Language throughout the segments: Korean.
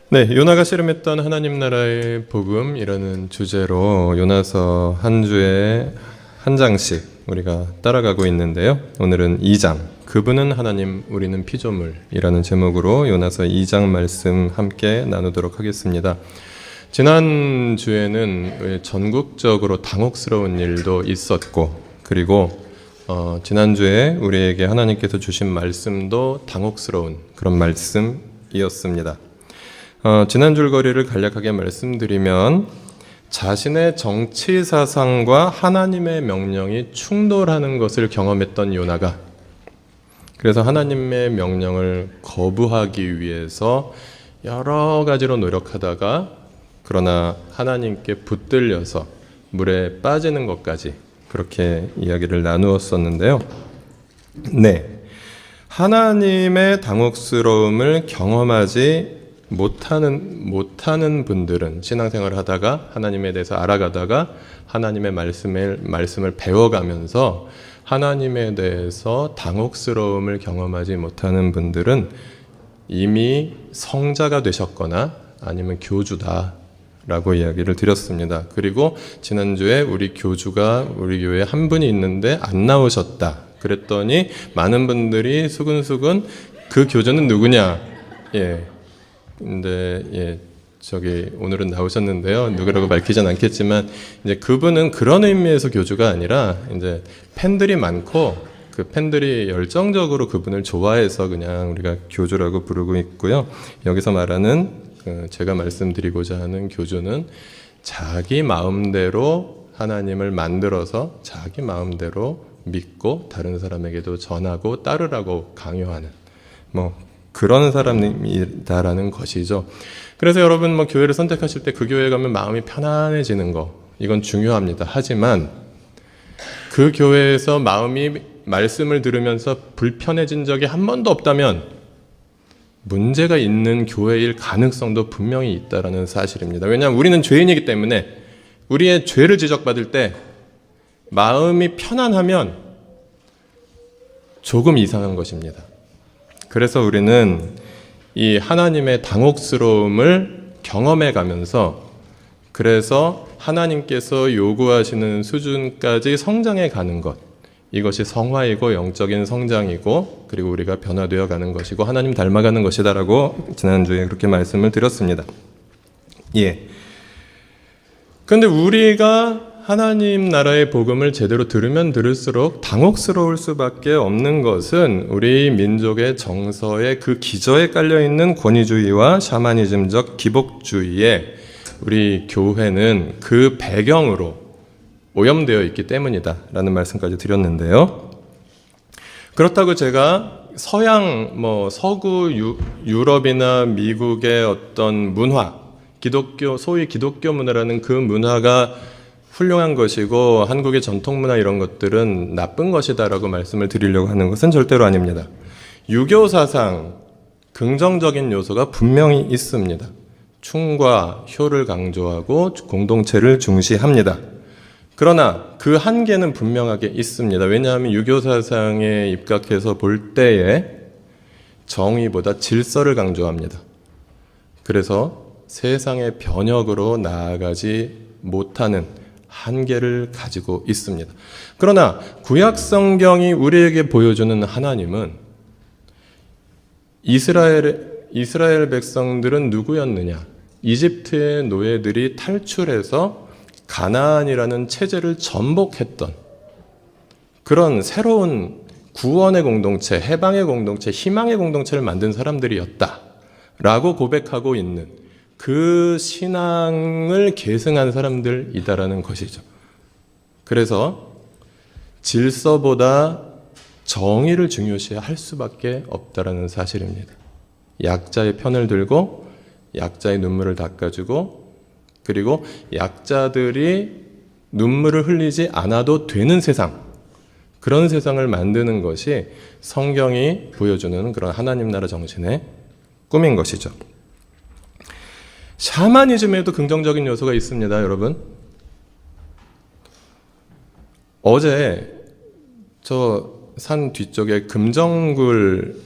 네, 요나가 씨름했던 하나님 나라의 복음이라는 주제로 요나서 한 주에 한 장씩 우리가 따라가고 있는데요. 오늘은 2장, 그분은 하나님, 우리는 피조물이라는 제목으로 요나서 2장 말씀 함께 나누도록 하겠습니다. 지난 주에는 전국적으로 당혹스러운 일도 있었고, 그리고 지난주에 우리에게 하나님께서 주신 말씀도 당혹스러운 그런 말씀이었습니다. 지난 줄거리를 간략하게 말씀드리면 자신의 정치 사상과 하나님의 명령이 충돌하는 것을 경험했던 요나가, 그래서 하나님의 명령을 거부하기 위해서 여러 가지로 노력하다가 그러나 하나님께 붙들려서 물에 빠지는 것까지 그렇게 이야기를 나누었었는데요. 네, 하나님의 당혹스러움을 경험하지 못하는 분들은 신앙생활을 하다가 하나님에 대해서 알아가다가 하나님의 말씀을 배워가면서 하나님에 대해서 당혹스러움을 경험하지 못하는 분들은 이미 성자가 되셨거나 아니면 교주다라고 이야기를 드렸습니다. 그리고 지난주에 우리 교주가 우리 교회에 한 분이 있는데 안 나오셨다 그랬더니 많은 분들이 수근수근 그 교주는 누구냐? 근데 오늘은 나오셨는데요. 누구라고 밝히진 않겠지만 이제 그분은 그런 의미에서 교주가 아니라 이제 팬들이 많고 그 팬들이 열정적으로 그분을 좋아해서 그냥 우리가 교주라고 부르고 있고요. 여기서 말하는 제가 말씀드리고자 하는 교주는 자기 마음대로 하나님을 만들어서 자기 마음대로 믿고 다른 사람에게도 전하고 따르라고 강요하는 그런 사람이다라는 것이죠. 그래서 여러분 교회를 선택하실 때 그 교회에 가면 마음이 편안해지는 거, 이건 중요합니다. 하지만 그 교회에서 마음이 말씀을 들으면서 불편해진 적이 한 번도 없다면 문제가 있는 교회일 가능성도 분명히 있다라는 사실입니다. 왜냐하면 우리는 죄인이기 때문에 우리의 죄를 지적받을 때 마음이 편안하면 조금 이상한 것입니다. 그래서 우리는 이 하나님의 당혹스러움을 경험해 가면서 그래서 하나님께서 요구하시는 수준까지 성장해 가는 것, 이것이 성화이고 영적인 성장이고 그리고 우리가 변화되어 가는 것이고 하나님 닮아가는 것이다라고 지난주에 그렇게 말씀을 드렸습니다. 그런데 우리가 하나님 나라의 복음을 제대로 들으면 들을수록 당혹스러울 수밖에 없는 것은 우리 민족의 정서에 그 기저에 깔려있는 권위주의와 샤머니즘적 기복주의에 우리 교회는 그 배경으로 오염되어 있기 때문이다 라는 말씀까지 드렸는데요. 그렇다고 제가 서양 서구 유럽이나 미국의 어떤 문화, 소위 기독교 문화라는 그 문화가 훌륭한 것이고 한국의 전통문화 이런 것들은 나쁜 것이다라고 말씀을 드리려고 하는 것은 절대로 아닙니다. 유교 사상 긍정적인 요소가 분명히 있습니다. 충과 효를 강조하고 공동체를 중시합니다. 그러나 그 한계는 분명하게 있습니다. 왜냐하면 유교 사상에 입각해서 볼 때에 정의보다 질서를 강조합니다. 그래서 세상의 변혁으로 나아가지 못하는 한계를 가지고 있습니다. 그러나 구약 성경이 우리에게 보여주는 하나님은 이스라엘 백성들은 누구였느냐? 이집트의 노예들이 탈출해서 가나안이라는 체제를 전복했던 그런 새로운 구원의 공동체, 해방의 공동체, 희망의 공동체를 만든 사람들이었다라고 고백하고 있는 그 신앙을 계승한 사람들이다라는 것이죠. 그래서 질서보다 정의를 중요시할 수밖에 없다라는 사실입니다. 약자의 편을 들고 약자의 눈물을 닦아주고 그리고 약자들이 눈물을 흘리지 않아도 되는 세상, 그런 세상을 만드는 것이 성경이 보여주는 그런 하나님 나라 정신의 꿈인 것이죠. 샤머니즘에도 긍정적인 요소가 있습니다, 여러분. 어제 저 산 뒤쪽에 금정굴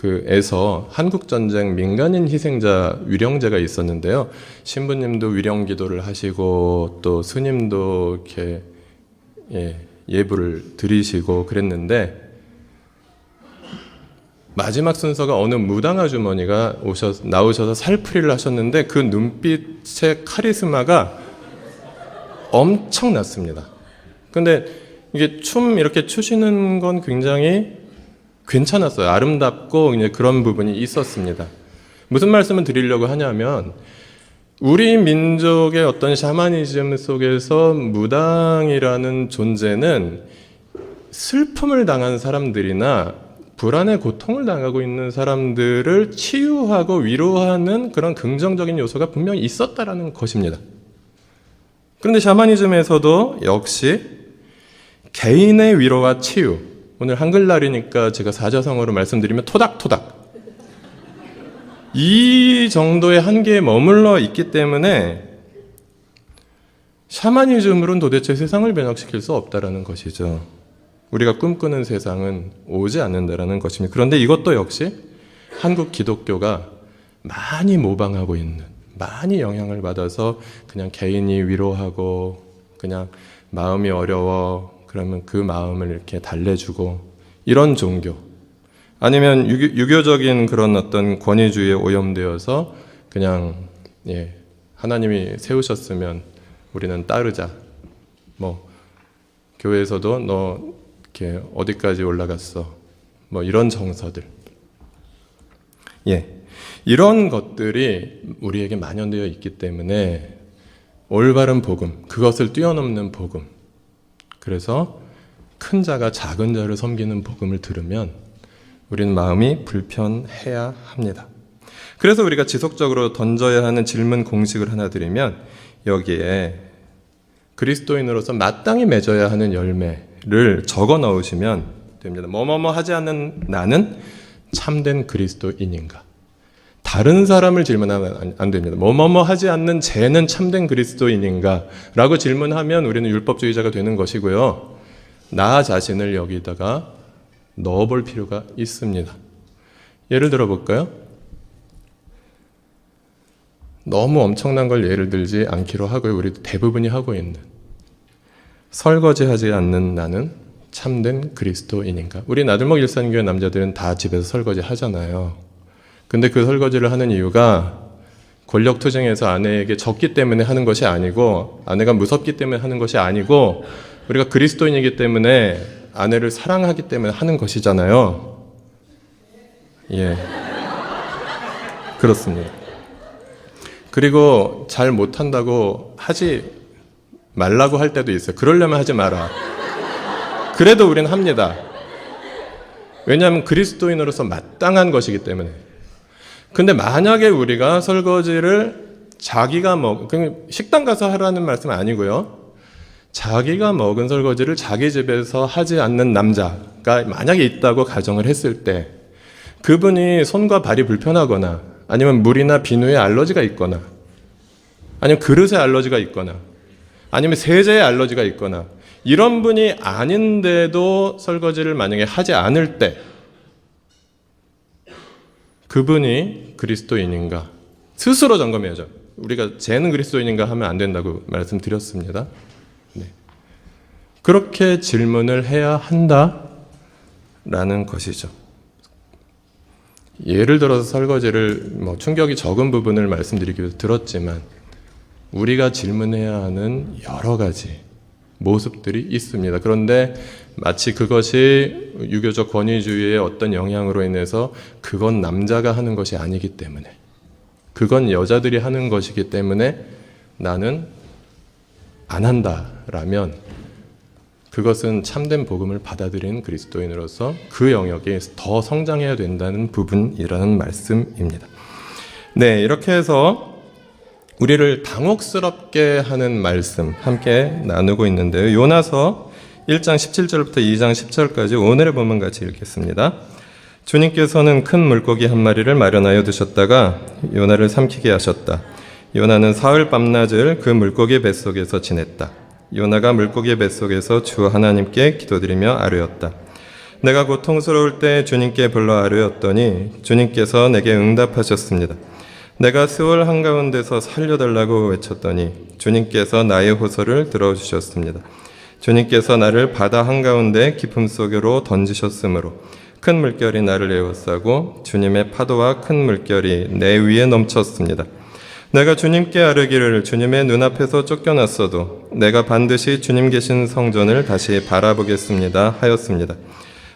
그에서 한국전쟁 민간인 희생자 위령제가 있었는데요. 신부님도 위령 기도를 하시고 또 스님도 이렇게 예불을 드리시고 그랬는데 마지막 순서가 어느 무당 아주머니가 나오셔서 살풀이를 하셨는데 그 눈빛의 카리스마가 엄청났습니다. 근데 이게 춤 이렇게 추시는 건 굉장히 괜찮았어요. 아름답고 이제 그런 부분이 있었습니다. 무슨 말씀을 드리려고 하냐면 우리 민족의 어떤 샤머니즘 속에서 무당이라는 존재는 슬픔을 당한 사람들이나 불안의 고통을 당하고 있는 사람들을 치유하고 위로하는 그런 긍정적인 요소가 분명히 있었다라는 것입니다. 그런데 샤머니즘에서도 역시 개인의 위로와 치유, 오늘 한글날이니까 제가 사자성어로 말씀드리면 토닥토닥, 이 정도의 한계에 머물러 있기 때문에 샤머니즘으로는 도대체 세상을 변혁시킬 수 없다라는 것이죠. 우리가 꿈꾸는 세상은 오지 않는다라는 것입니다. 그런데 이것도 역시 한국 기독교가 많이 모방하고 있는, 많이 영향을 받아서 그냥 개인이 위로하고 그냥 마음이 어려워 그러면 그 마음을 이렇게 달래주고 이런 종교, 아니면 유교적인 그런 어떤 권위주의에 오염되어서 그냥 하나님이 세우셨으면 우리는 따르자, 뭐 교회에서도 너 이렇게 어디까지 올라갔어, 뭐 이런 정서들, 이런 것들이 우리에게 만연되어 있기 때문에 올바른 복음, 그것을 뛰어넘는 복음, 그래서 큰 자가 작은 자를 섬기는 복음을 들으면 우리는 마음이 불편해야 합니다. 그래서 우리가 지속적으로 던져야 하는 질문 공식을 하나 드리면 여기에 그리스도인으로서 마땅히 맺어야 하는 열매를 적어 넣으시면 됩니다. 뭐뭐뭐 하지 않는 나는 참된 그리스도인인가? 다른 사람을 질문하면 안 됩니다. 뭐뭐뭐 하지 않는 쟤는 참된 그리스도인인가? 라고 질문하면 우리는 율법주의자가 되는 것이고요. 나 자신을 여기다가 넣어볼 필요가 있습니다. 예를 들어 볼까요? 너무 엄청난 걸 예를 들지 않기로 하고요. 우리 대부분이 하고 있는 설거지하지 않는 나는 참된 그리스도인인가? 우리 나들목 일산교회 남자들은 다 집에서 설거지 하잖아요. 근데 그 설거지를 하는 이유가 권력투쟁에서 아내에게 졌기 때문에 하는 것이 아니고, 아내가 무섭기 때문에 하는 것이 아니고, 우리가 그리스도인이기 때문에 아내를 사랑하기 때문에 하는 것이잖아요. 그렇습니다. 그리고 잘 못한다고 하지 말라고 할 때도 있어요. 그러려면 하지 마라. 그래도 우리는 합니다. 왜냐하면 그리스도인으로서 마땅한 것이기 때문에. 근데 만약에 우리가 설거지를 자기가 식당 가서 하라는 말씀 아니고요. 자기가 먹은 설거지를 자기 집에서 하지 않는 남자가 만약에 있다고 가정을 했을 때, 그분이 손과 발이 불편하거나 아니면 물이나 비누에 알러지가 있거나 아니면 그릇에 알러지가 있거나 아니면 세제에 알러지가 있거나 이런 분이 아닌데도 설거지를 만약에 하지 않을 때 그분이 그리스도인인가 스스로 점검해야죠. 우리가 쟤는 그리스도인인가 하면 안 된다고 말씀드렸습니다. 그렇게 질문을 해야 한다라는 것이죠. 예를 들어서 설거지를 충격이 적은 부분을 말씀드리기 위해서 들었지만 우리가 질문해야 하는 여러 가지 모습들이 있습니다. 그런데 마치 그것이 유교적 권위주의의 어떤 영향으로 인해서 그건 남자가 하는 것이 아니기 때문에, 그건 여자들이 하는 것이기 때문에 나는 안 한다라면 그것은 참된 복음을 받아들이는 그리스도인으로서 그 영역에 더 성장해야 된다는 부분이라는 말씀입니다. 이렇게 해서 우리를 당혹스럽게 하는 말씀 함께 나누고 있는데요. 요나서 1장 17절부터 2장 10절까지 오늘의 본문 같이 읽겠습니다. 주님께서는 큰 물고기 한 마리를 마련하여 두셨다가 요나를 삼키게 하셨다. 요나는 사흘 밤낮을 그 물고기 뱃속에서 지냈다. 요나가 물고기 뱃속에서 주 하나님께 기도드리며 아뢰었다. 내가 고통스러울 때 주님께 불러 아뢰었더니 주님께서 내게 응답하셨습니다. 내가 스월 한가운데서 살려달라고 외쳤더니 주님께서 나의 호소를 들어주셨습니다. 주님께서 나를 바다 한가운데 깊음 속으로 던지셨으므로 큰 물결이 나를 에워싸고 주님의 파도와 큰 물결이 내 위에 넘쳤습니다. 내가 주님께 아뢰기를 주님의 눈앞에서 쫓겨났어도 내가 반드시 주님 계신 성전을 다시 바라보겠습니다 하였습니다.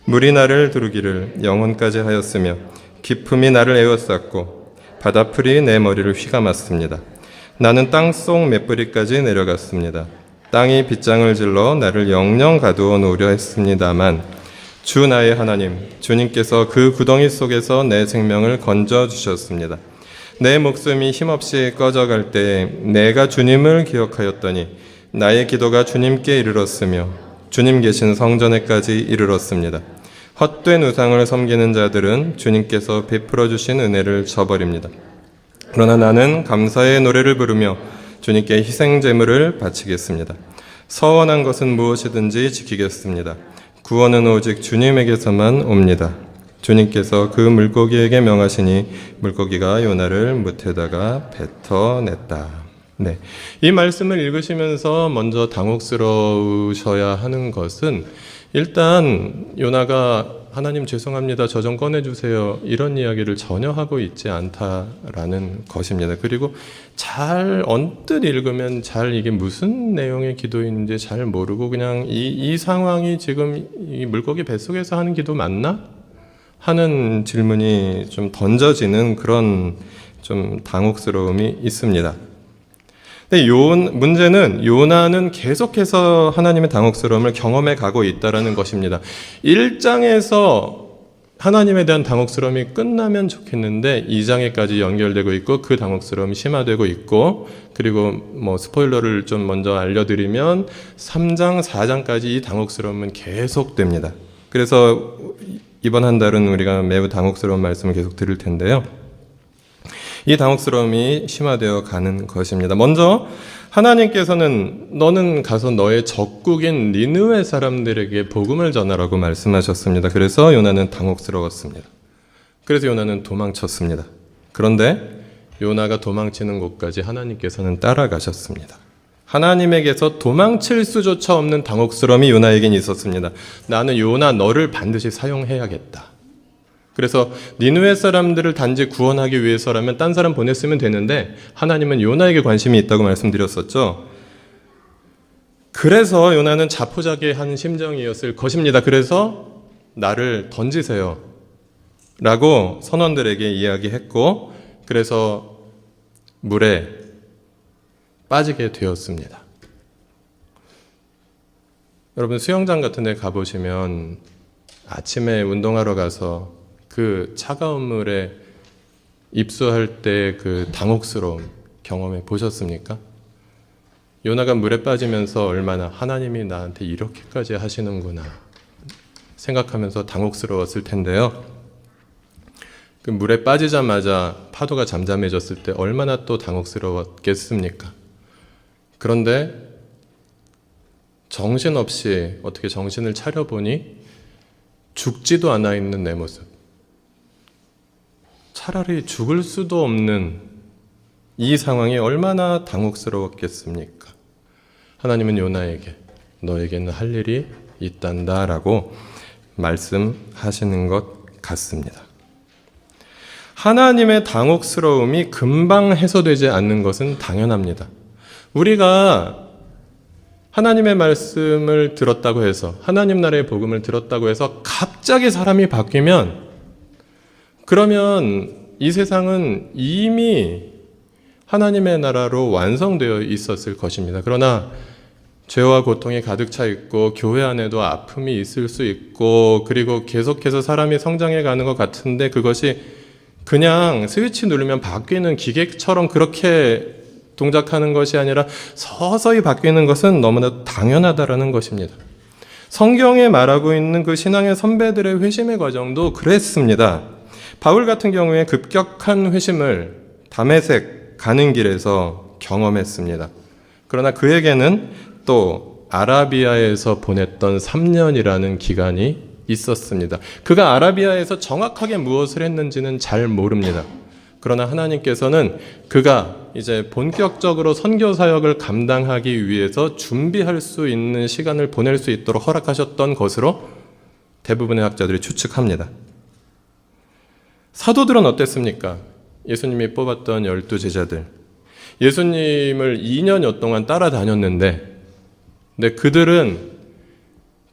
물이 나를 두르기를 영혼까지 하였으며 깊음이 나를 에워쌌고 바다풀이 내 머리를 휘감았습니다. 나는 땅속 맷뿌리까지 내려갔습니다. 땅이 빗장을 질러 나를 영영 가두어 놓으려 했습니다만 주 나의 하나님 주님께서 그 구덩이 속에서 내 생명을 건져주셨습니다. 내 목숨이 힘없이 꺼져갈 때에 내가 주님을 기억하였더니 나의 기도가 주님께 이르렀으며 주님 계신 성전에까지 이르렀습니다. 헛된 우상을 섬기는 자들은 주님께서 베풀어 주신 은혜를 저버립니다. 그러나 나는 감사의 노래를 부르며 주님께 희생 제물을 바치겠습니다. 서원한 것은 무엇이든지 지키겠습니다. 구원은 오직 주님에게서만 옵니다. 주님께서 그 물고기에게 명하시니 물고기가 요나를 뭇에다가 뱉어냈다. 네, 이 말씀을 읽으시면서 먼저 당혹스러우셔야 하는 것은 일단 요나가 하나님 죄송합니다. 저 좀 꺼내주세요. 이런 이야기를 전혀 하고 있지 않다라는 것입니다. 그리고 잘 언뜻 읽으면 잘 이게 무슨 내용의 기도인지 잘 모르고 그냥 이 상황이 지금 이 물고기 뱃속에서 하는 기도 맞나? 하는 질문이 좀 던져지는 그런 좀 당혹스러움이 있습니다. 근데 문제는 요나는 계속해서 하나님의 당혹스러움을 경험해 가고 있다는 것입니다. 1장에서 하나님에 대한 당혹스러움이 끝나면 좋겠는데 2장에까지 연결되고 있고 그 당혹스러움이 심화되고 있고 그리고 뭐 스포일러를 좀 먼저 알려드리면 3장, 4장까지 이 당혹스러움은 계속됩니다. 그래서 이번 한 달은 우리가 매우 당혹스러운 말씀을 계속 들을 텐데요. 이 당혹스러움이 심화되어 가는 것입니다. 먼저 하나님께서는 너는 가서 너의 적국인 니느웨 사람들에게 복음을 전하라고 말씀하셨습니다. 그래서 요나는 당혹스러웠습니다. 그래서 요나는 도망쳤습니다. 그런데 요나가 도망치는 곳까지 하나님께서는 따라가셨습니다. 하나님에게서 도망칠 수조차 없는 당혹스러움이 요나에겐 있었습니다. 나는 요나 너를 반드시 사용해야겠다. 그래서 니느웨 사람들을 단지 구원하기 위해서라면 딴 사람 보냈으면 되는데 하나님은 요나에게 관심이 있다고 말씀드렸었죠. 그래서 요나는 자포자기한 심정이었을 것입니다. 그래서 나를 던지세요 라고 선원들에게 이야기했고 그래서 물에 빠지게 되었습니다. 여러분 수영장 같은 데 가보시면 아침에 운동하러 가서 그 차가운 물에 입수할 때 그 당혹스러움 경험해 보셨습니까? 요나가 물에 빠지면서 얼마나 하나님이 나한테 이렇게까지 하시는구나 생각하면서 당혹스러웠을 텐데요. 그 물에 빠지자마자 파도가 잠잠해졌을 때 얼마나 또 당혹스러웠겠습니까? 그런데 정신없이 어떻게 정신을 차려보니 죽지도 않아 있는 내 모습. 차라리 죽을 수도 없는 이 상황이 얼마나 당혹스러웠겠습니까? 하나님은 요나에게 너에게는 할 일이 있단다라고 말씀하시는 것 같습니다. 하나님의 당혹스러움이 금방 해소되지 않는 것은 당연합니다. 우리가 하나님의 말씀을 들었다고 해서 하나님 나라의 복음을 들었다고 해서 갑자기 사람이 바뀌면 그러면 이 세상은 이미 하나님의 나라로 완성되어 있었을 것입니다. 그러나 죄와 고통이 가득 차 있고 교회 안에도 아픔이 있을 수 있고 그리고 계속해서 사람이 성장해 가는 것 같은데 그것이 그냥 스위치 누르면 바뀌는 기계처럼 그렇게 동작하는 것이 아니라 서서히 바뀌는 것은 너무나 당연하다라는 것입니다. 성경에 말하고 있는 그 신앙의 선배들의 회심의 과정도 그랬습니다. 바울 같은 경우에 급격한 회심을 다메섹 가는 길에서 경험했습니다. 그러나 그에게는 또 아라비아에서 보냈던 3년이라는 기간이 있었습니다. 그가 아라비아에서 정확하게 무엇을 했는지는 잘 모릅니다. 그러나 하나님께서는 그가 이제 본격적으로 선교 사역을 감당하기 위해서 준비할 수 있는 시간을 보낼 수 있도록 허락하셨던 것으로 대부분의 학자들이 추측합니다. 사도들은 어땠습니까? 예수님이 뽑았던 12제자들. 예수님을 2년여 동안 따라다녔는데, 근데 그들은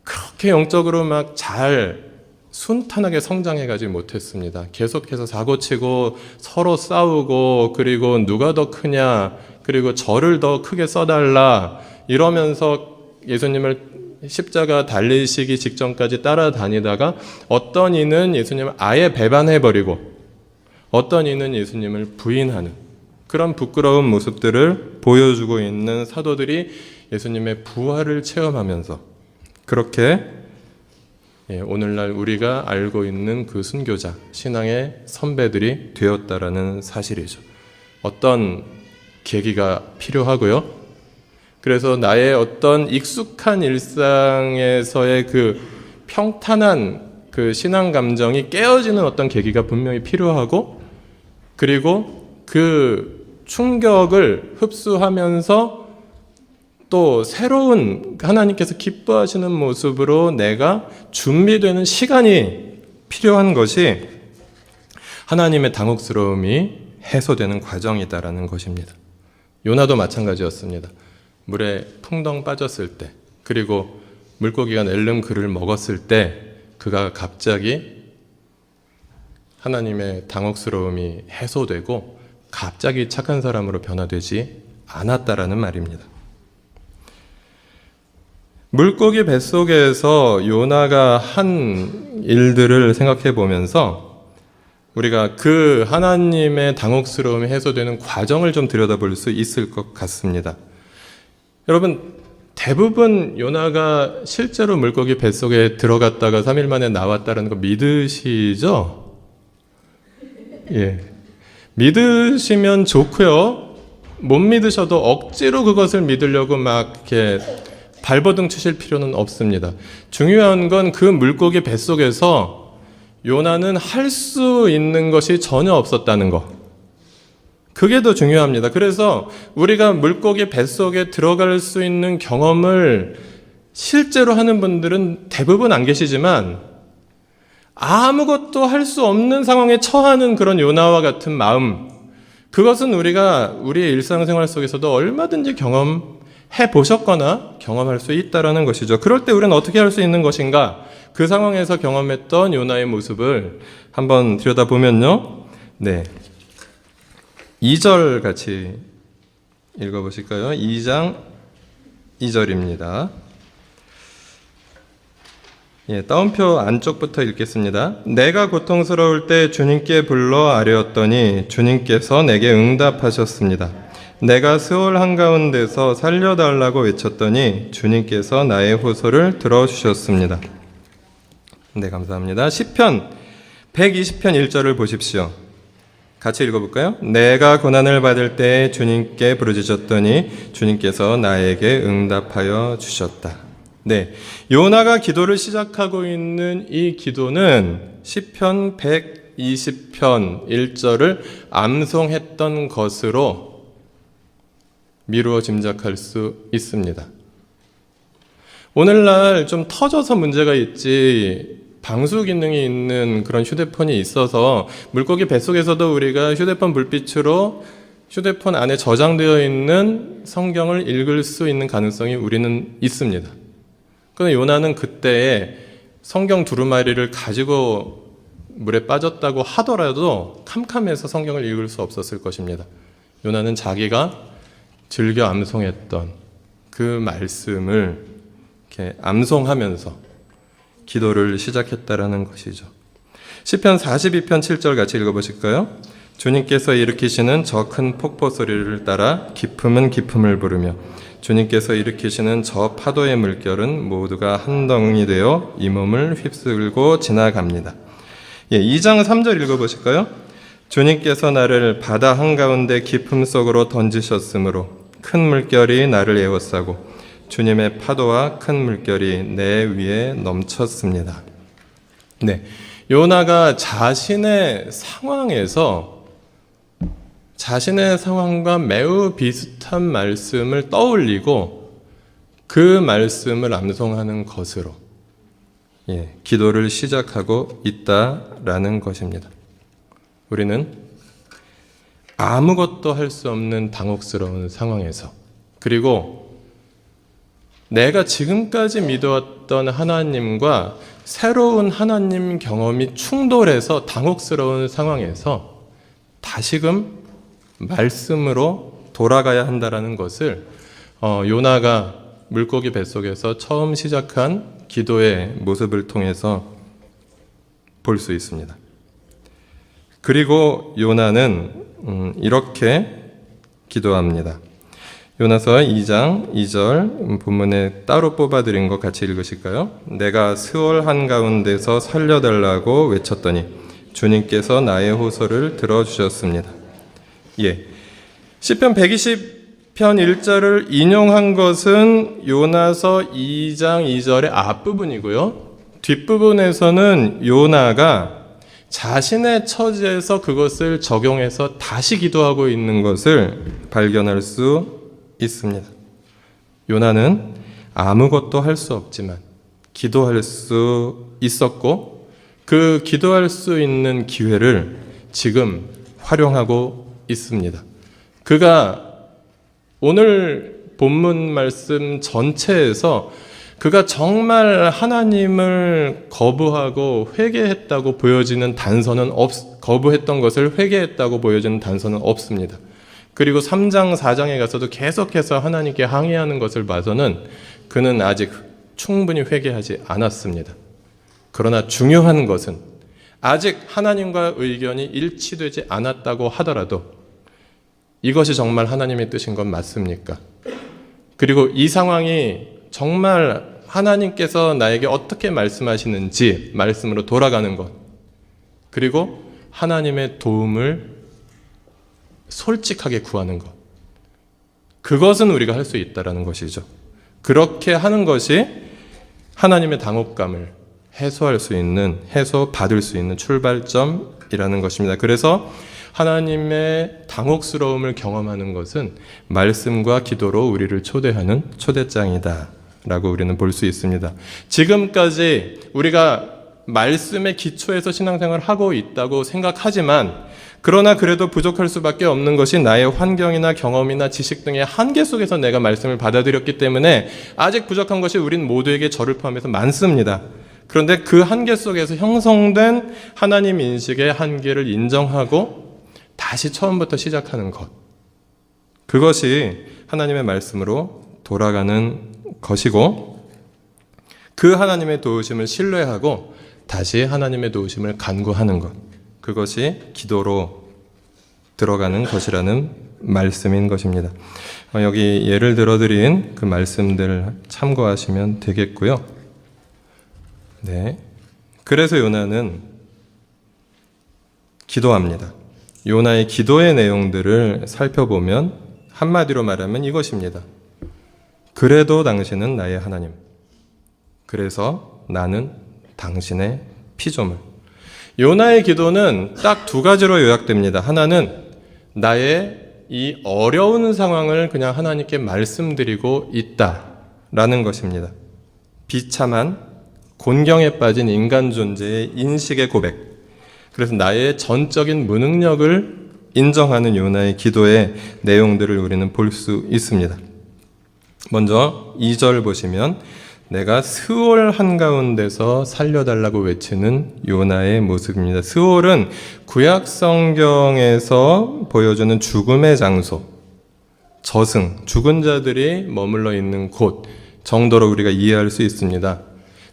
그렇게 영적으로 막 잘 순탄하게 성장해가지 못했습니다. 계속해서 사고치고 서로 싸우고, 그리고 누가 더 크냐, 그리고 저를 더 크게 써달라 이러면서 예수님을 십자가 달리시기 직전까지 따라다니다가 어떤 이는 예수님을 아예 배반해버리고 어떤 이는 예수님을 부인하는 그런 부끄러운 모습들을 보여주고 있는 사도들이 예수님의 부활을 체험하면서 그렇게 오늘날 우리가 알고 있는 그 순교자, 신앙의 선배들이 되었다라는 사실이죠. 어떤 계기가 필요하고요. 그래서 나의 어떤 익숙한 일상에서의 그 평탄한 그 신앙 감정이 깨어지는 어떤 계기가 분명히 필요하고, 그리고 그 충격을 흡수하면서 또 새로운 하나님께서 기뻐하시는 모습으로 내가 준비되는 시간이 필요한 것이 하나님의 당혹스러움이 해소되는 과정이다라는 것입니다. 요나도 마찬가지였습니다. 물에 풍덩 빠졌을 때, 그리고 물고기가 낼름 그를 먹었을 때 그가 갑자기 하나님의 당혹스러움이 해소되고 갑자기 착한 사람으로 변화되지 않았다라는 말입니다. 물고기 뱃속에서 요나가 한 일들을 생각해 보면서 우리가 그 하나님의 당혹스러움이 해소되는 과정을 좀 들여다볼 수 있을 것 같습니다. 여러분, 대부분 요나가 실제로 물고기 뱃속에 들어갔다가 3일 만에 나왔다는 거 믿으시죠? 예. 믿으시면 좋고요. 못 믿으셔도 억지로 그것을 믿으려고 막 이렇게 발버둥 치실 필요는 없습니다. 중요한 건 그 물고기 뱃속에서 요나는 할 수 있는 것이 전혀 없었다는 거. 그게 더 중요합니다. 그래서 우리가 물고기 뱃속에 들어갈 수 있는 경험을 실제로 하는 분들은 대부분 안 계시지만 아무것도 할 수 없는 상황에 처하는 그런 요나와 같은 마음, 그것은 우리가 우리의 일상생활 속에서도 얼마든지 경험해 보셨거나 경험할 수 있다는 것이죠. 그럴 때 우리는 어떻게 할 수 있는 것인가? 그 상황에서 경험했던 요나의 모습을 한번 들여다보면요. 네. 2절 같이 읽어보실까요? 2장 2절입니다. 예, 따옴표 안쪽부터 읽겠습니다. 내가 고통스러울 때 주님께 불러 아뢰었더니 주님께서 내게 응답하셨습니다. 내가 스올 한가운데서 살려달라고 외쳤더니 주님께서 나의 호소를 들어주셨습니다. 네, 감사합니다. 시편 120편 1절을 보십시오. 같이 읽어볼까요? 내가 고난을 받을 때 주님께 부르짖었더니 주님께서 나에게 응답하여 주셨다. 네, 요나가 기도를 시작하고 있는 이 기도는 시편 120편 1절을 암송했던 것으로 미루어 짐작할 수 있습니다. 오늘날 좀 터져서 문제가 있지 방수 기능이 있는 그런 휴대폰이 있어서 물고기 뱃속에서도 우리가 휴대폰 불빛으로 휴대폰 안에 저장되어 있는 성경을 읽을 수 있는 가능성이 우리는 있습니다. 그런데 요나는 그때에 성경 두루마리를 가지고 물에 빠졌다고 하더라도 캄캄해서 성경을 읽을 수 없었을 것입니다. 요나는 자기가 즐겨 암송했던 그 말씀을 이렇게 암송하면서 기도를 시작했다라는 것이죠. 시편 42편 7절 같이 읽어보실까요? 주님께서 일으키시는 저 큰 폭포 소리를 따라 깊음은 깊음을 부르며 주님께서 일으키시는 저 파도의 물결은 모두가 한 덩이 되어 이 몸을 휩쓸고 지나갑니다. 예, 2장 3절 읽어보실까요? 주님께서 나를 바다 한가운데 깊음 속으로 던지셨으므로 큰 물결이 나를 에워싸고 주님의 파도와 큰 물결이 내 위에 넘쳤습니다. 네. 요나가 자신의 상황과 매우 비슷한 말씀을 떠올리고 그 말씀을 암송하는 것으로 기도를 시작하고 있다라는 것입니다. 우리는 아무것도 할 수 없는 당혹스러운 상황에서, 그리고 내가 지금까지 믿어왔던 하나님과 새로운 하나님 경험이 충돌해서 당혹스러운 상황에서 다시금 말씀으로 돌아가야 한다라는 것을 요나가 물고기 뱃속에서 처음 시작한 기도의 모습을 통해서 볼 수 있습니다. 그리고 요나는 이렇게 기도합니다. 요나서 2장 2절 본문에 따로 뽑아드린 것 같이 읽으실까요? 내가 스올 한가운데서 살려달라고 외쳤더니 주님께서 나의 호소를 들어주셨습니다. 시편 120편 1절을 인용한 것은 요나서 2장 2절의 앞부분이고요. 뒷부분에서는 요나가 자신의 처지에서 그것을 적용해서 다시 기도하고 있는 것을 발견할 수 있습니다. 요나는 아무것도 할 수 없지만 기도할 수 있었고 그 기도할 수 있는 기회를 지금 활용하고 있습니다. 그가 오늘 본문 말씀 전체에서 그가 정말 하나님을 거부하고 회개했다고 보여지는 단서는 거부했던 것을 회개했다고 보여지는 단서는 없습니다. 그리고 3장, 4장에 가서도 계속해서 하나님께 항의하는 것을 봐서는 그는 아직 충분히 회개하지 않았습니다. 그러나 중요한 것은 아직 하나님과 의견이 일치되지 않았다고 하더라도 이것이 정말 하나님의 뜻인 건 맞습니까? 그리고 이 상황이 정말 하나님께서 나에게 어떻게 말씀하시는지 말씀으로 돌아가는 것, 그리고 하나님의 도움을 솔직하게 구하는 것, 그것은 우리가 할 수 있다는 것이죠. 그렇게 하는 것이 하나님의 당혹감을 해소받을 수 있는 출발점이라는 것입니다. 그래서 하나님의 당혹스러움을 경험하는 것은 말씀과 기도로 우리를 초대하는 초대장이다 라고 우리는 볼 수 있습니다. 지금까지 우리가 말씀의 기초에서 신앙생활을 하고 있다고 생각하지만 그러나 그래도 부족할 수밖에 없는 것이 나의 환경이나 경험이나 지식 등의 한계 속에서 내가 말씀을 받아들였기 때문에 아직 부족한 것이 우린 모두에게 저를 포함해서 많습니다. 그런데 그 한계 속에서 형성된 하나님 인식의 한계를 인정하고 다시 처음부터 시작하는 것, 그것이 하나님의 말씀으로 돌아가는 것이고 그 하나님의 도우심을 신뢰하고 다시 하나님의 도우심을 간구하는 것, 그것이 기도로 들어가는 것이라는 말씀인 것입니다. 여기 예를 들어드린 그 말씀들을 참고하시면 되겠고요. 그래서 요나는 기도합니다. 요나의 기도의 내용들을 살펴보면 한마디로 말하면 이것입니다. 그래도 당신은 나의 하나님. 그래서 나는 당신의 피조물. 요나의 기도는 딱 두 가지로 요약됩니다. 하나는 나의 이 어려운 상황을 그냥 하나님께 말씀드리고 있다라는 것입니다. 비참한 곤경에 빠진 인간 존재의 인식의 고백. 그래서 나의 전적인 무능력을 인정하는 요나의 기도의 내용들을 우리는 볼 수 있습니다. 먼저 2절 보시면 내가 스올 한가운데서 살려달라고 외치는 요나의 모습입니다. 스올은 구약 성경에서 보여주는 죽음의 장소, 저승, 죽은 자들이 머물러 있는 곳 정도로 우리가 이해할 수 있습니다.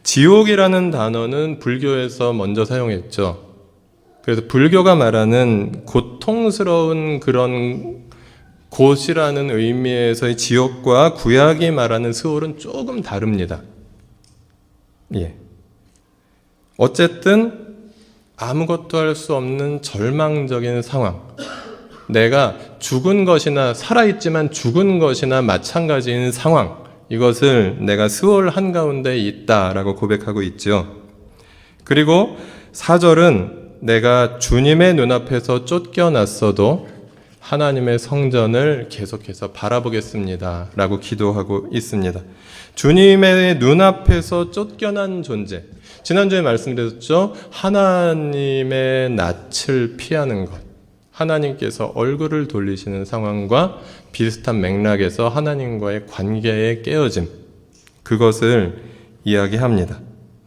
지옥이라는 단어는 불교에서 먼저 사용했죠. 그래서 불교가 말하는 고통스러운 그런 곳이라는 의미에서의 지옥과 구약이 말하는 스올은 조금 다릅니다. 어쨌든 아무것도 할 수 없는 절망적인 상황, 내가 죽은 것이나 살아있지만 죽은 것이나 마찬가지인 상황, 이것을 내가 스올 한가운데 있다라고 고백하고 있죠. 그리고 4절은 내가 주님의 눈앞에서 쫓겨났어도 하나님의 성전을 계속해서 바라보겠습니다 라고 기도하고 있습니다. 주님의 눈앞에서 쫓겨난 존재, 지난주에 말씀드렸죠. 하나님의 낯을 피하는 것, 하나님께서 얼굴을 돌리시는 상황과 비슷한 맥락에서 하나님과의 관계의 깨어짐, 그것을 이야기합니다.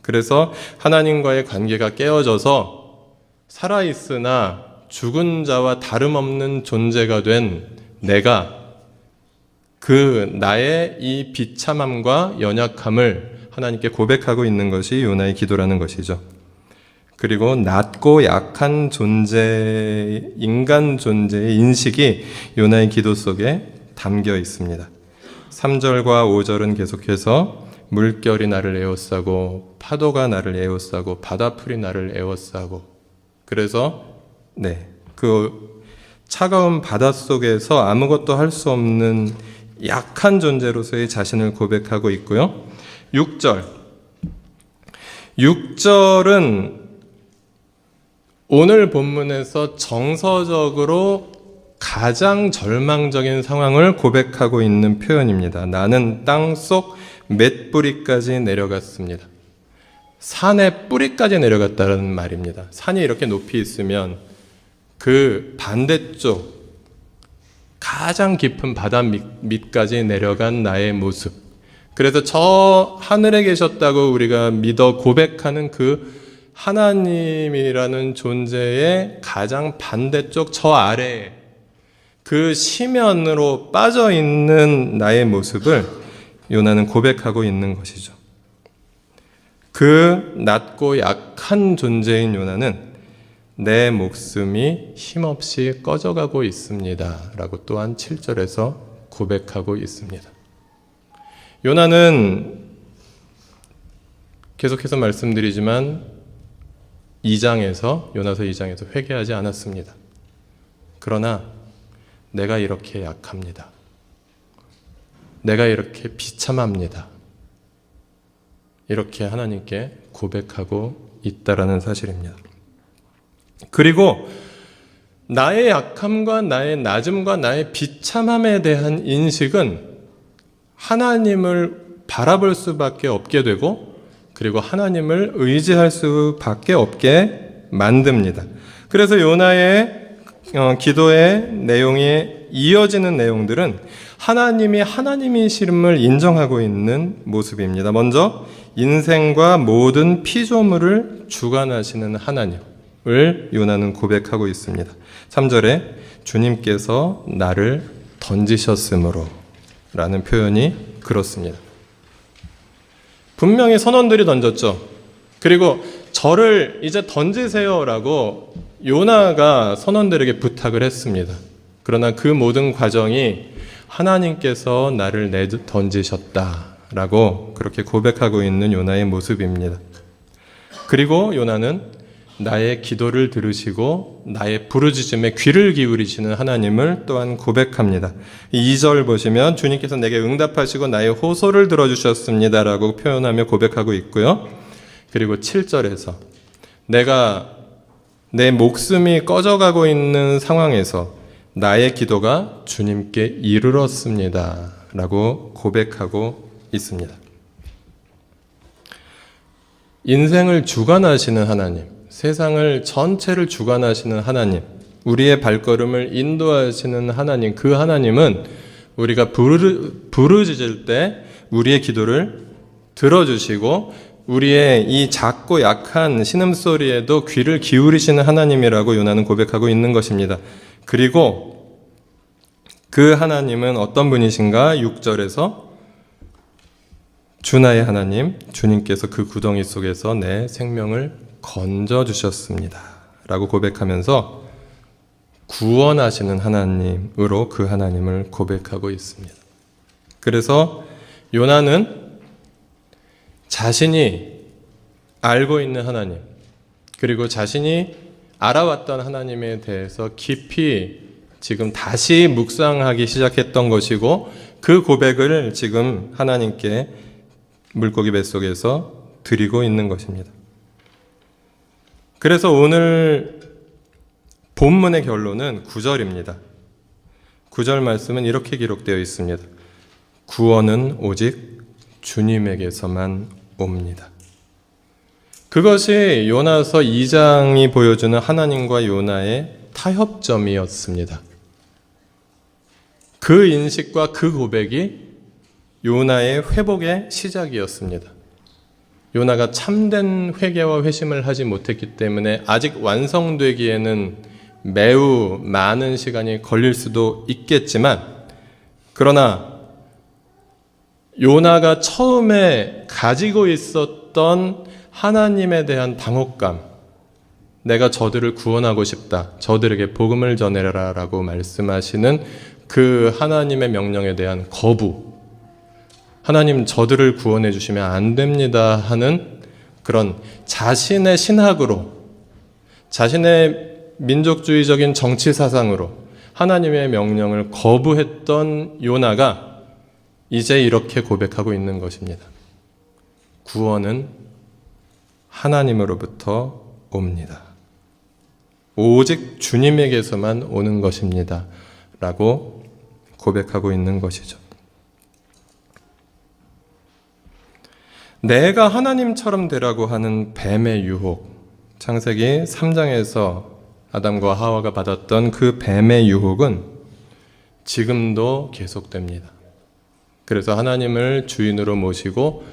그래서 하나님과의 관계가 깨어져서 살아있으나 죽은 자와 다름없는 존재가 된 내가 그 나의 이 비참함과 연약함을 하나님께 고백하고 있는 것이 요나의 기도라는 것이죠. 그리고 낮고 약한 존재, 인간 존재의 인식이 요나의 기도 속에 담겨 있습니다. 3절과 5절은 계속해서 물결이 나를 에워싸고 파도가 나를 에워싸고 바다풀이 나를 에워싸고, 그래서 그 차가운 바닷속에서 아무것도 할 수 없는 약한 존재로서의 자신을 고백하고 있고요. 6절은 오늘 본문에서 정서적으로 가장 절망적인 상황을 고백하고 있는 표현입니다. 나는 땅속 맷뿌리까지 내려갔습니다. 산의 뿌리까지 내려갔다는 말입니다. 산이 이렇게 높이 있으면 그 반대쪽 가장 깊은 바다 밑까지 내려간 나의 모습, 그래서 저 하늘에 계셨다고 우리가 믿어 고백하는 그 하나님이라는 존재의 가장 반대쪽 저 아래에 그 심연으로 빠져 있는 나의 모습을 요나는 고백하고 있는 것이죠. 그 낮고 약한 존재인 요나는 내 목숨이 힘없이 꺼져가고 있습니다 라고 또한 7절에서 고백하고 있습니다. 요나는 계속해서 말씀드리지만 요나서 2장에서 회개하지 않았습니다. 그러나 내가 이렇게 약합니다. 내가 이렇게 비참합니다. 이렇게 하나님께 고백하고 있다라는 사실입니다. 그리고 나의 약함과 나의 낮음과 나의 비참함에 대한 인식은 하나님을 바라볼 수밖에 없게 되고, 그리고 하나님을 의지할 수밖에 없게 만듭니다. 그래서 요나의 기도의 내용이 이어지는 내용들은 하나님이 하나님이심을 인정하고 있는 모습입니다. 먼저 인생과 모든 피조물을 주관하시는 하나님을 요나는 고백하고 있습니다. 3절에 주님께서 나를 던지셨으므로 라는 표현이 그렇습니다. 분명히 선원들이 던졌죠. 그리고 저를 이제 던지세요라고 요나가 선원들에게 부탁을 했습니다. 그러나 그 모든 과정이 하나님께서 나를 던지셨다라고 그렇게 고백하고 있는 요나의 모습입니다. 그리고 요나는 나의 기도를 들으시고 나의 부르짖음에 귀를 기울이시는 하나님을 또한 고백합니다. 2절 보시면 주님께서 내게 응답하시고 나의 호소를 들어주셨습니다 라고 표현하며 고백하고 있고요. 그리고 7절에서 내가 내 목숨이 꺼져가고 있는 상황에서 나의 기도가 주님께 이르렀습니다 라고 고백하고 있습니다. 인생을 주관하시는 하나님, 세상을 전체를 주관하시는 하나님, 우리의 발걸음을 인도하시는 하나님, 그 하나님은 우리가 부르짖을 때 우리의 기도를 들어주시고 우리의 이 작고 약한 신음소리에도 귀를 기울이시는 하나님이라고 요나는 고백하고 있는 것입니다. 그리고 그 하나님은 어떤 분이신가? 6절에서 주 나의 하나님, 주님께서 그 구덩이 속에서 내 생명을 건져주셨습니다 라고 고백하면서 구원하시는 하나님으로 그 하나님을 고백하고 있습니다. 그래서 요나는 자신이 알고 있는 하나님, 그리고 자신이 알아왔던 하나님에 대해서 깊이 지금 다시 묵상하기 시작했던 것이고, 그 고백을 지금 하나님께 물고기 뱃속에서 드리고 있는 것입니다. 그래서 오늘 본문의 결론은 9절입니다. 9절 말씀은 이렇게 기록되어 있습니다. 구원은 오직 주님에게서만 옵니다. 그것이 요나서 2장이 보여주는 하나님과 요나의 타협점이었습니다. 그 인식과 그 고백이 요나의 회복의 시작이었습니다. 요나가 참된 회개와 회심을 하지 못했기 때문에 아직 완성되기에는 매우 많은 시간이 걸릴 수도 있겠지만, 그러나 요나가 처음에 가지고 있었던 하나님에 대한 당혹감, 내가 저들을 구원하고 싶다, 저들에게 복음을 전해라 라고 말씀하시는 그 하나님의 명령에 대한 거부, 하나님 저들을 구원해 주시면 안 됩니다 하는 그런 자신의 신학으로, 자신의 민족주의적인 정치 사상으로 하나님의 명령을 거부했던 요나가 이제 이렇게 고백하고 있는 것입니다. 구원은 하나님으로부터 옵니다. 오직 주님에게서만 오는 것입니다 라고 고백하고 있는 것이죠. 내가 하나님처럼 되라고 하는 뱀의 유혹, 창세기 3장에서 아담과 하와가 받았던 그 뱀의 유혹은 지금도 계속됩니다. 그래서 하나님을 주인으로 모시고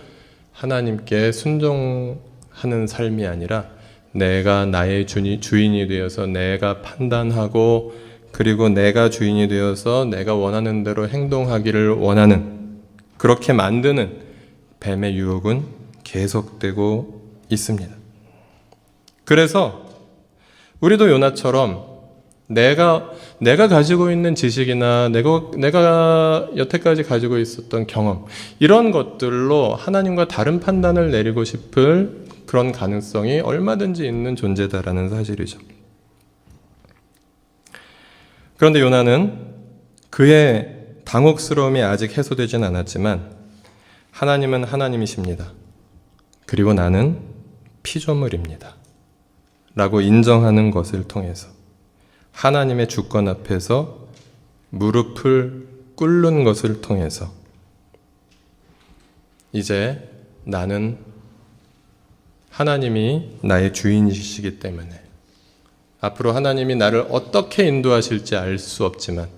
하나님께 순종하는 삶이 아니라 내가 나의 주인이 되어서 내가 판단하고, 그리고 내가 주인이 되어서 내가 원하는 대로 행동하기를 원하는, 그렇게 만드는 뱀의 유혹은 계속되고 있습니다. 그래서 우리도 요나처럼 내가 가지고 있는 지식이나 내가 여태까지 가지고 있었던 경험, 이런 것들로 하나님과 다른 판단을 내리고 싶을 그런 가능성이 얼마든지 있는 존재다라는 사실이죠. 그런데 요나는 그의 당혹스러움이 아직 해소되진 않았지만 하나님은 하나님이십니다. 그리고 나는 피조물입니다 라고 인정하는 것을 통해서 하나님의 주권 앞에서 무릎을 꿇는 것을 통해서 이제 나는 하나님이 나의 주인이시기 때문에 앞으로 하나님이 나를 어떻게 인도하실지 알 수 없지만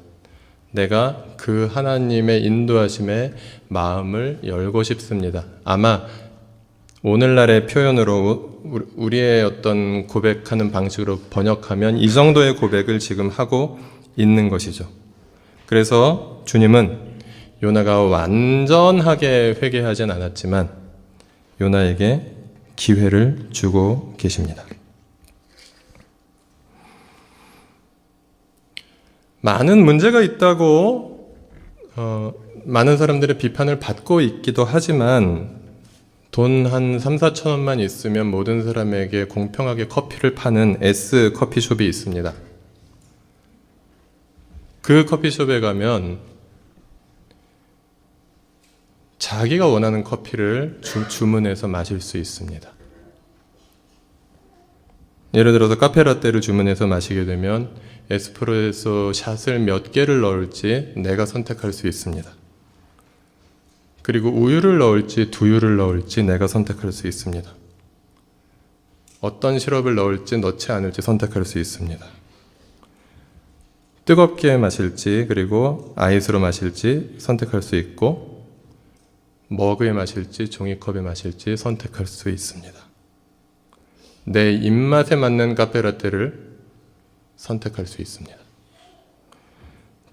내가 그 하나님의 인도하심에 마음을 열고 싶습니다. 아마 오늘날의 표현으로 우리의 어떤 고백하는 방식으로 번역하면 이 정도의 고백을 지금 하고 있는 것이죠. 그래서 주님은 요나가 완전하게 회개하진 않았지만 요나에게 기회를 주고 계십니다. 많은 문제가 있다고 많은 사람들의 비판을 받고 있기도 하지만 돈 한 3, 4천 원만 있으면 모든 사람에게 공평하게 커피를 파는 S 커피숍이 있습니다. 그 커피숍에 가면 자기가 원하는 커피를 주문해서 마실 수 있습니다. 예를 들어서 카페라떼를 주문해서 마시게 되면 에스프레소 샷을 몇 개를 넣을지 내가 선택할 수 있습니다. 그리고 우유를 넣을지 두유를 넣을지 내가 선택할 수 있습니다. 어떤 시럽을 넣을지 넣지 않을지 선택할 수 있습니다. 뜨겁게 마실지 그리고 아이스로 마실지 선택할 수 있고, 머그에 마실지 종이컵에 마실지 선택할 수 있습니다. 내 입맛에 맞는 카페라떼를 선택할 수 있습니다.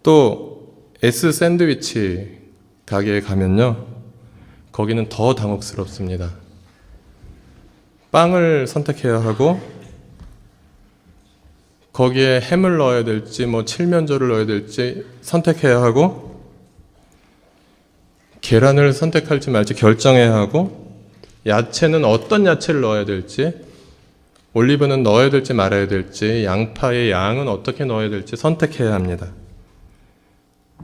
또 S 샌드위치 가게에 가면요, 거기는 더 당혹스럽습니다. 빵을 선택해야 하고 거기에 햄을 넣어야 될지 칠면조를 넣어야 될지 선택해야 하고, 계란을 선택할지 말지 결정해야 하고, 야채는 어떤 야채를 넣어야 될지, 올리브는 넣어야 될지 말아야 될지, 양파의 양은 어떻게 넣어야 될지 선택해야 합니다.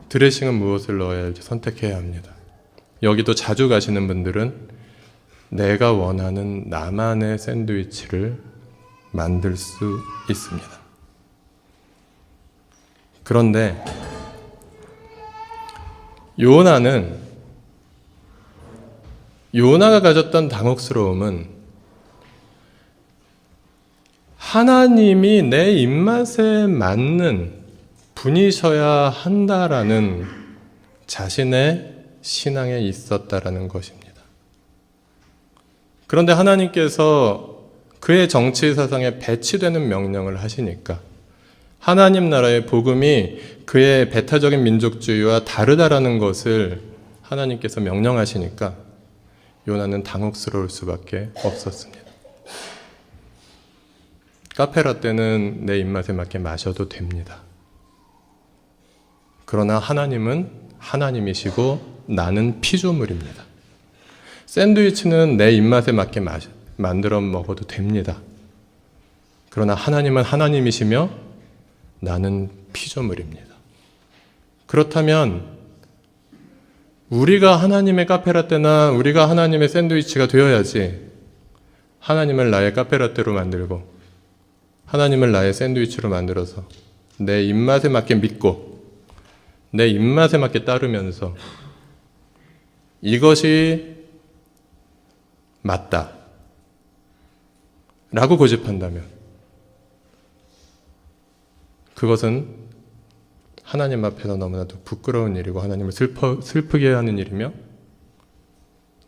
드레싱은 무엇을 넣어야 할지 선택해야 합니다. 여기도 자주 가시는 분들은 내가 원하는 나만의 샌드위치를 만들 수 있습니다. 그런데 요나가 가졌던 당혹스러움은 하나님이 내 입맛에 맞는 분이셔야 한다라는 자신의 신앙에 있었다라는 것입니다. 그런데 하나님께서 그의 정치 사상에 배치되는 명령을 하시니까 하나님 나라의 복음이 그의 배타적인 민족주의와 다르다라는 것을 하나님께서 명령하시니까 요나는 당혹스러울 수밖에 없었습니다. 카페라떼는 내 입맛에 맞게 마셔도 됩니다. 그러나 하나님은 하나님이시고 나는 피조물입니다. 샌드위치는 내 입맛에 맞게 만들어 먹어도 됩니다. 그러나 하나님은 하나님이시며 나는 피조물입니다. 그렇다면 우리가 하나님의 카페라떼나 우리가 하나님의 샌드위치가 되어야지 하나님을 나의 카페라떼로 만들고 하나님을 나의 샌드위치로 만들어서 내 입맛에 맞게 믿고 내 입맛에 맞게 따르면서 이것이 맞다 라고 고집한다면 그것은 하나님 앞에서 너무나도 부끄러운 일이고 하나님을 슬프게 하는 일이며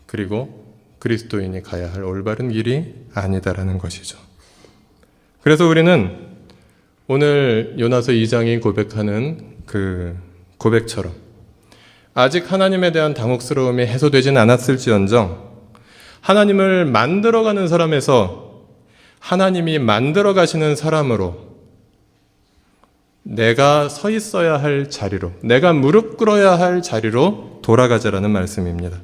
그리고 그리스도인이 가야 할 올바른 길이 아니다라는 것이죠. 그래서 우리는 오늘 요나서 2장이 고백하는 그 고백처럼 아직 하나님에 대한 당혹스러움이 해소되진 않았을지언정 하나님을 만들어가는 사람에서 하나님이 만들어 가시는 사람으로 내가 서 있어야 할 자리로, 내가 무릎 꿇어야 할 자리로 돌아가자라는 말씀입니다.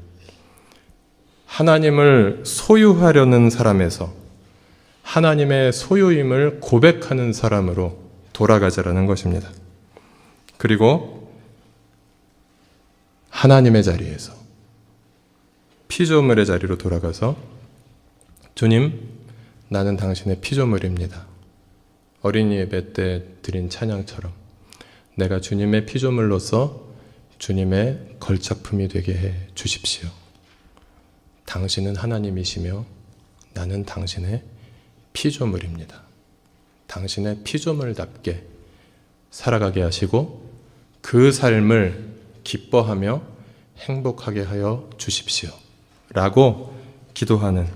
하나님을 소유하려는 사람에서 하나님의 소유임을 고백하는 사람으로 돌아가자라는 것입니다. 그리고 하나님의 자리에서 피조물의 자리로 돌아가서 주님, 나는 당신의 피조물입니다. 어린이 예배 때 드린 찬양처럼 내가 주님의 피조물로서 주님의 걸작품이 되게 해 주십시오. 당신은 하나님이시며 나는 당신의 피조물입니다. 당신의 피조물답게 살아가게 하시고 그 삶을 기뻐하며 행복하게 하여 주십시오. 라고 기도하는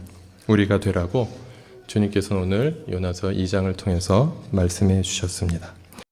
우리가 되라고 주님께서는 오늘 요나서 2장을 통해서 말씀해 주셨습니다.